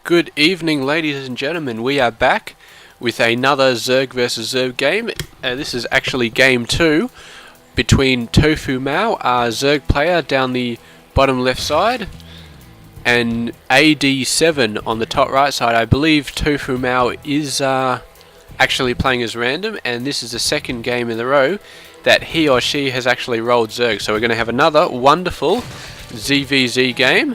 Good evening, ladies and gentlemen. We are back with another Zerg vs Zerg game. This is actually game 2 between TofuMao, our Zerg player down the bottom left side, and adVII on the top right side. I believe TofuMao is actually playing as random, and this is the second game in a row that he or she has actually rolled Zerg. So we're going to have another wonderful ZVZ game,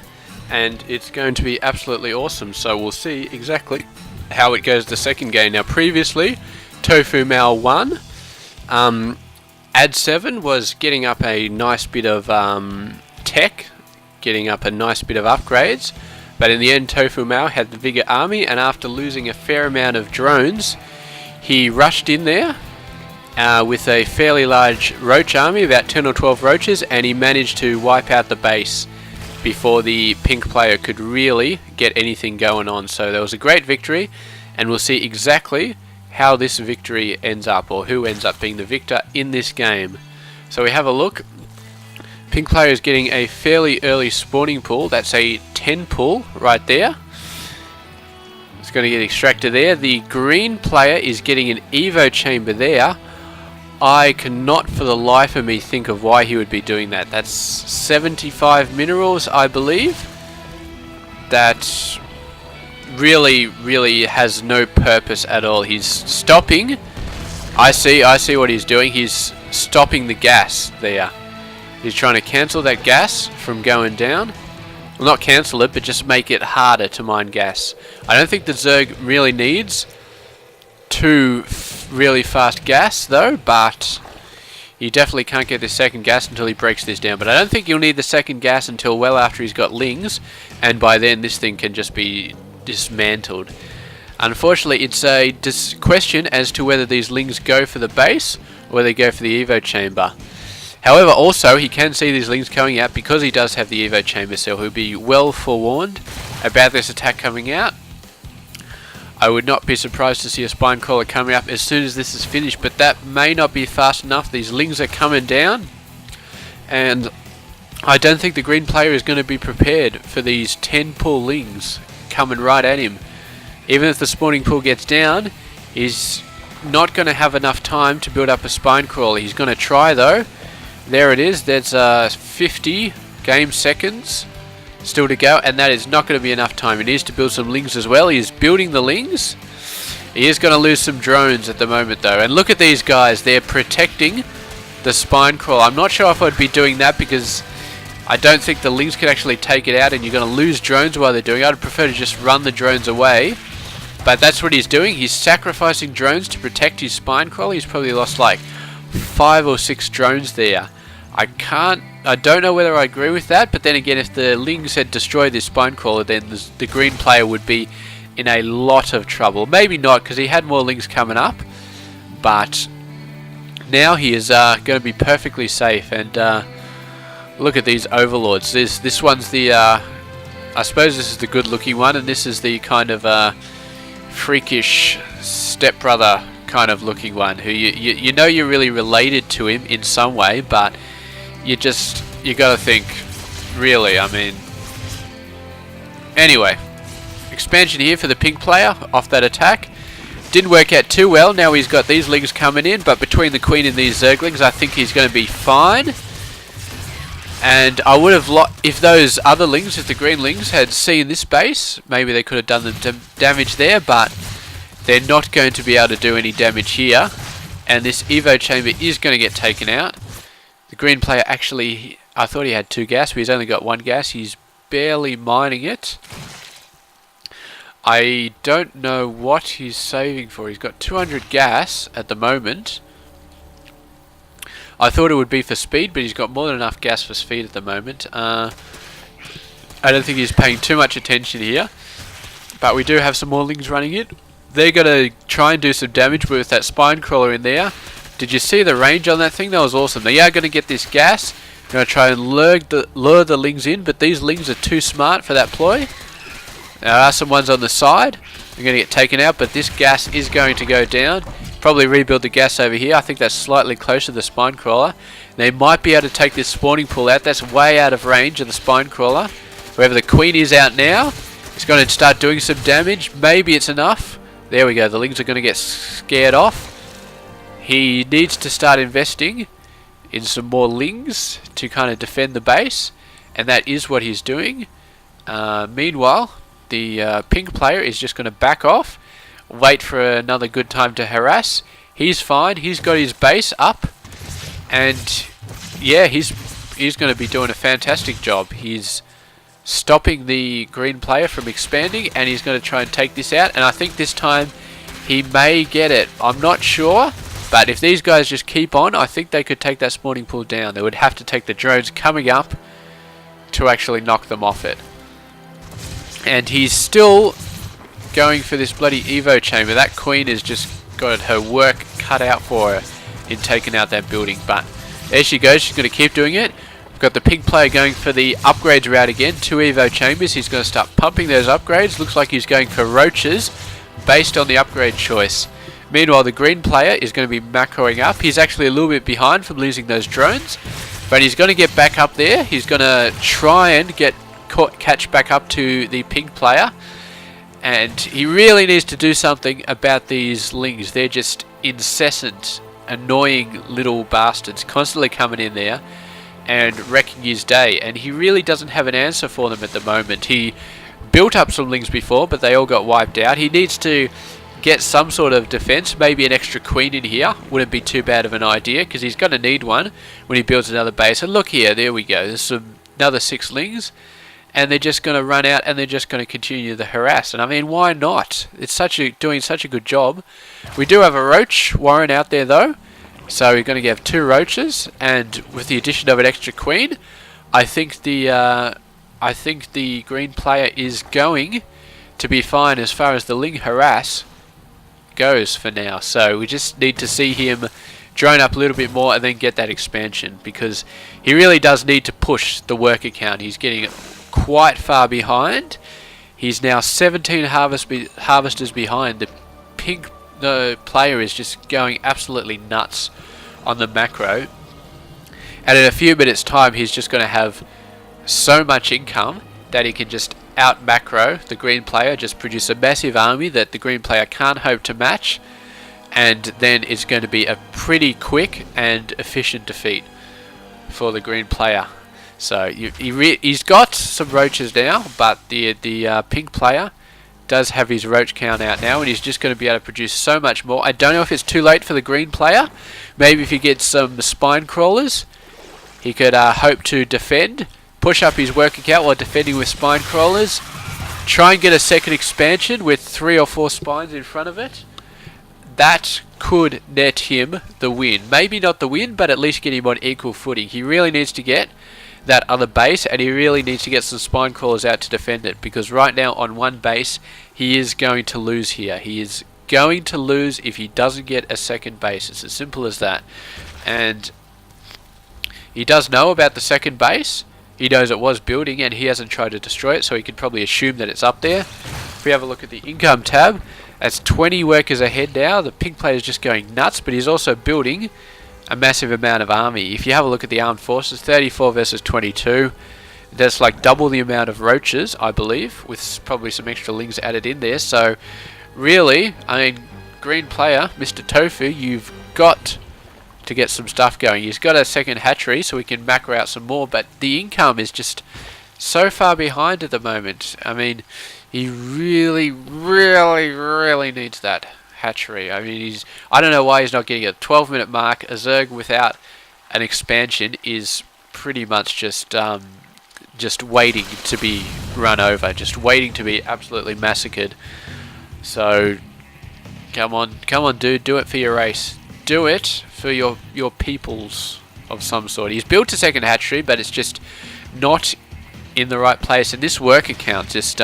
and it's going to be absolutely awesome. So we'll see exactly how it goes the second game. Now previously TofuMao won. adVII was getting up a nice bit of tech, getting up a nice bit of upgrades, but in the end TofuMao had the bigger army, and after losing a fair amount of drones, he rushed in there with a fairly large roach army, about 10 or 12 roaches, and he managed to wipe out the base before the pink player could really get anything going on. So there was a great victory, and we'll see exactly how this victory ends up, or who ends up being the victor in this game. So we have a look. Pink player is getting a fairly early spawning pool. That's a 10 pool right there. It's going to get extracted there. The green player is getting an Evo chamber there. I cannot for the life of me think of why he would be doing that. That's 75 minerals, I believe. That really has no purpose at all. He's stopping. I see what he's doing. He's stopping the gas there. He's trying to cancel that gas from going down. Well, not cancel it, but just make it harder to mine gas. I don't think the Zerg really needs two really fast gas though, but you definitely can't get this second gas until he breaks this down. But I don't think you'll need the second gas until well after he's got lings, and by then this thing can just be dismantled. Unfortunately, it's a question as to whether these lings go for the base or whether they go for the Evo chamber. However, also he can see these lings coming out because he does have the Evo chamber, so he'll be well forewarned about this attack coming out. I would not be surprised to see a spine crawler coming up as soon as this is finished, but that may not be fast enough. These lings are coming down, and I don't think the green player is going to be prepared for these 10 pull lings coming right at him. Even if the spawning pool gets down, he's not going to have enough time to build up a spine crawler. He's going to try though. There it is. There's 50 game seconds still to go, and that is not going to be enough time. He needs to build some lings as well. He is building the lings. He is going to lose some drones at the moment though, and look at these guys. They're protecting the spine crawler. I'm not sure if I'd be doing that because I don't think the lings can actually take it out, and you're going to lose drones while they're doing it. I'd prefer to just run the drones away, but that's what he's doing. He's sacrificing drones to protect his spine crawler. He's probably lost like 5 or 6 drones there. I don't know whether I agree with that, but then again, if the lings had destroyed this spine crawler, then the green player would be in a lot of trouble. Maybe not, because he had more lings coming up, but now he is going to be perfectly safe. And look at these overlords. This one's the I suppose this is the good looking one, and this is the kind of freakish stepbrother kind of looking one, who you know you're really related to him in some way, but you gotta think, really, I mean. Anyway, expansion here for the pink player off that attack. Didn't work out too well. Now he's got these lings coming in, but between the queen and these zerglings, I think he's going to be fine. And I would have if those other lings, if the green lings had seen this base, maybe they could have done the damage there, but they're not going to be able to do any damage here. And this Evo chamber is going to get taken out. The green player actually, I thought he had 2 gas, but he's only got 1 gas. He's barely mining it. I don't know what he's saving for. He's got 200 gas at the moment. I thought it would be for speed, but he's got more than enough gas for speed at the moment. I don't think he's paying too much attention here. But we do have some more lings running it. They're going to try and do some damage with that spine crawler in there. Did you see the range on that thing? That was awesome. They are going to get this gas. They're going to try and lure the lings in, but these lings are too smart for that ploy. There are some ones on the side. They're going to get taken out, but this gas is going to go down. Probably rebuild the gas over here. I think that's slightly closer to the spine crawler. They might be able to take this spawning pool out. That's way out of range of the spine crawler. However, the queen is out now. He's going to start doing some damage. Maybe it's enough. There we go. The lings are going to get scared off. He needs to start investing in some more lings to kind of defend the base, and that is what he's doing. Meanwhile, the pink player is just going to back off, wait for another good time to harass. He's fine. He's got his base up, and yeah, he's going to be doing a fantastic job. He's stopping the green player from expanding, and he's going to try and take this out, and I think this time he may get it. I'm not sure, but if these guys just keep on, I think they could take that spawning pool down. They would have to take the drones coming up to actually knock them off it. And he's still going for this bloody Evo chamber. That queen has just got her work cut out for her in taking out that building, but there she goes. She's going to keep doing it. We've got the pink player going for the upgrades route again. 2 Evo chambers. He's going to start pumping those upgrades. Looks like he's going for roaches based on the upgrade choice. Meanwhile, the green player is going to be macroing up. He's actually a little bit behind from losing those drones, but he's going to get back up there. He's going to try and catch back up to the pink player, and he really needs to do something about these lings. They're just incessant, annoying little bastards, constantly coming in there and wrecking his day, and he really doesn't have an answer for them at the moment. He built up some lings before, but they all got wiped out. He needs to get some sort of defense. Maybe an extra queen in here wouldn't be too bad of an idea, because he's going to need one when he builds another base. And look here, there we go. There's another 6 lings, and they're just going to run out, and they're just going to continue the harass. And I mean, why not? It's doing such a good job. We do have a roach warren out there though, so we're going to have 2 roaches, and with the addition of an extra queen, I think the green player is going to be fine as far as the ling harass goes for now. So we just need to see him drone up a little bit more and then get that expansion, because he really does need to push the worker count. He's getting quite far behind. He's now 17 harvesters behind. The pink player is just going absolutely nuts on the macro, and in a few minutes time he's just going to have so much income that he can just out macro the green player, just produce a massive army that the green player can't hope to match, and then it's going to be a pretty quick and efficient defeat for the green player. So he's got some roaches now, but the pink player does have his roach count out now, and he's just going to be able to produce so much more. I don't know if it's too late for the green player. Maybe if he gets some spine crawlers, he could hope to defend, push up his working count while defending with spine crawlers, try and get a second expansion with 3 or 4 spines in front of it. That could net him the win. Maybe not the win, but at least get him on equal footing. He really needs to get that other base, and he really needs to get some spine crawlers out to defend it, because right now on one base he is going to lose here. He is going to lose if he doesn't get a second base. It's as simple as that. And he does know about the second base. He knows it was building, and he hasn't tried to destroy it, so he could probably assume that it's up there. If we have a look at the income tab, that's 20 workers ahead now. The pink player is just going nuts, but he's also building a massive amount of army. If you have a look at the armed forces, 34 versus 22, that's like double the amount of roaches, I believe, with probably some extra lings added in there. So really, I mean, green player, Mr. Tofu, you've got to get some stuff going. He's got a second hatchery, so we can macro out some more, but the income is just so far behind at the moment. I mean, he really needs that hatchery. I mean, I don't know why he's not getting a 12-minute mark. A Zerg without an expansion is pretty much just waiting to be run over, just waiting to be absolutely massacred. So come on dude, do it for your race, do it for your peoples of some sort. He's built a second hatchery, but it's just not in the right place, and this worker count just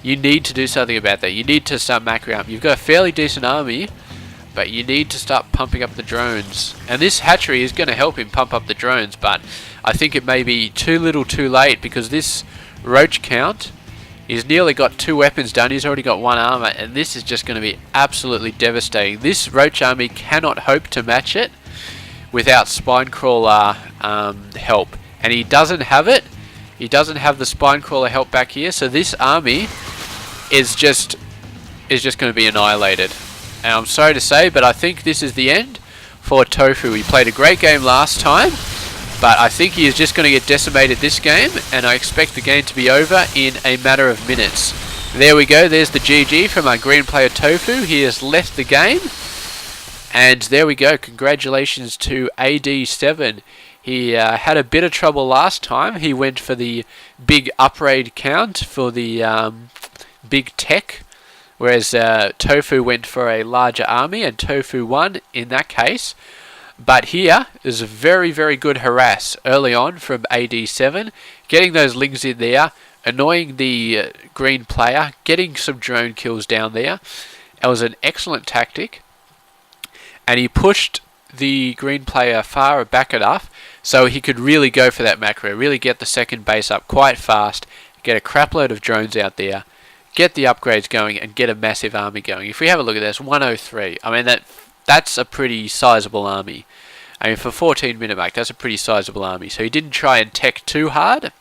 you need to do something about that. You need to start macroing up. You've got a fairly decent army, but you need to start pumping up the drones. And this hatchery is going to help him pump up the drones, but I think it may be too little too late, because this roach count, he's nearly got 2 weapons done. He's already got 1 armor, and this is just going to be absolutely devastating. This roach army cannot hope to match it without spine crawler help, and he doesn't have it. He doesn't have the spine crawler help back here, so this army is just going to be annihilated. And I'm sorry to say, but I think this is the end for Tofu. He played a great game last time, but I think he is just going to get decimated this game, and I expect the game to be over in a matter of minutes. There we go, there's the GG from our green player Tofu. He has left the game, and there we go. Congratulations to adVII. He had a bit of trouble last time. He went for the big upgrade count for the big tech, whereas Tofu went for a larger army, and Tofu won in that case. But here is a very, very good harass early on from adVII, getting those lings in there, annoying the green player, getting some drone kills down there. It was an excellent tactic, and he pushed the green player far back enough so he could really go for that macro, really get the second base up quite fast, get a crapload of drones out there, get the upgrades going, and get a massive army going. If we have a look at this, 103. I mean, that's a pretty sizable army. I mean, for 14 minute mark, that's a pretty sizable army. So he didn't try and tech too hard.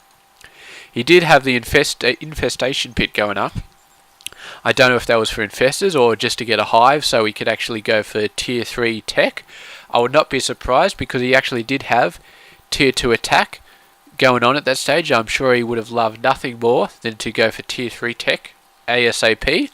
He did have the infestation pit going up. I don't know if that was for infestors or just to get a hive so he could actually go for tier 3 tech. I would not be surprised because he actually did have tier 2 attack going on at that stage. I'm sure he would have loved nothing more than to go for tier 3 tech ASAP.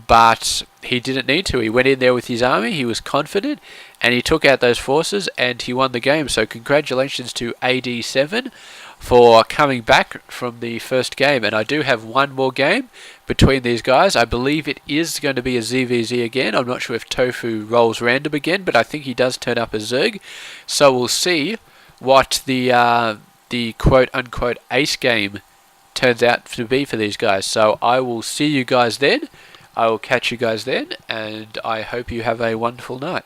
But he didn't need to. He went in there with his army, he was confident, and he took out those forces and he won the game. So congratulations to adVII for coming back from the first game. And I do have one more game between these guys. I believe it is going to be a ZVZ again. I'm not sure if Tofu rolls random again, but I think he does turn up as Zerg. So we'll see what the quote-unquote ace game turns out to be for these guys. So I will see you guys then. I will catch you guys then, and I hope you have a wonderful night.